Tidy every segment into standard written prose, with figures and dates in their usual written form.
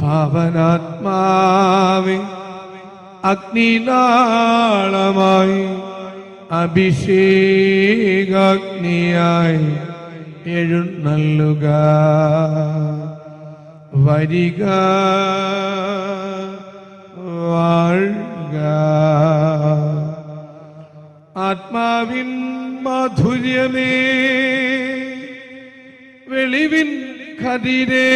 അവനാത്മാവെ അഗ്നിനാളമായി അഭിഷേകാഗ്നിയായി എഴുന്നള്ളുക. വരിക, വാഴുക. ആത്മാവിൻ മാധുര്യമേ, വെളിവിൻ കതിരേ,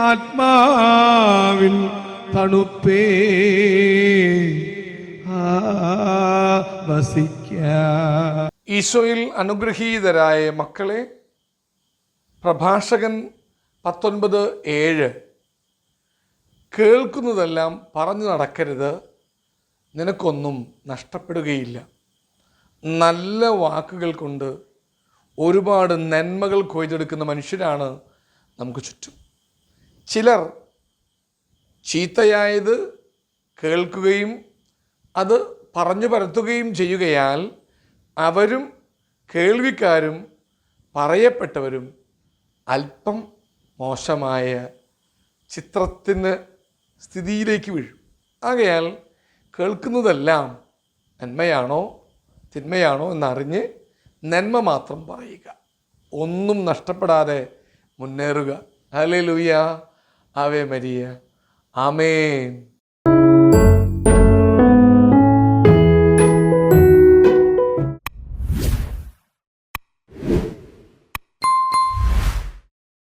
ആത്മാവിൻ തണുപ്പേ, വസിക്കാം. ഈശോയിൽ അനുഗ്രഹീതരായ മക്കളെ, പ്രഭാഷകൻ 19:7 കേൾക്കുന്നതെല്ലാം പറഞ്ഞു നടക്കരുത്, നിനക്കൊന്നും നഷ്ടപ്പെടുകയില്ല. നല്ല വാക്കുകൾ കൊണ്ട് ഒരുപാട് നന്മകൾ കൊയ്തെടുക്കുന്ന മനുഷ്യരാണ് നമുക്ക് ചുറ്റും. ചിലർ ചീത്തയായത് കേൾക്കുകയും അത് പറഞ്ഞു പരത്തുകയും ചെയ്യുകയാൽ അവരും കേൾവിക്കാരും പറയപ്പെട്ടവരും അല്പം മോശമായ ചിത്രത്തിന് സ്ഥിതിയിലേക്ക് വീഴും. ആകയാൽ കേൾക്കുന്നതെല്ലാം നന്മയാണോ തിന്മയാണോ എന്നറിഞ്ഞ് നന്മ മാത്രം പറയുക, ഒന്നും നഷ്ടപ്പെടാതെ മുന്നേറുക. ഹല്ലേലൂയ, ആവേ മരിയ, ആമേൻ.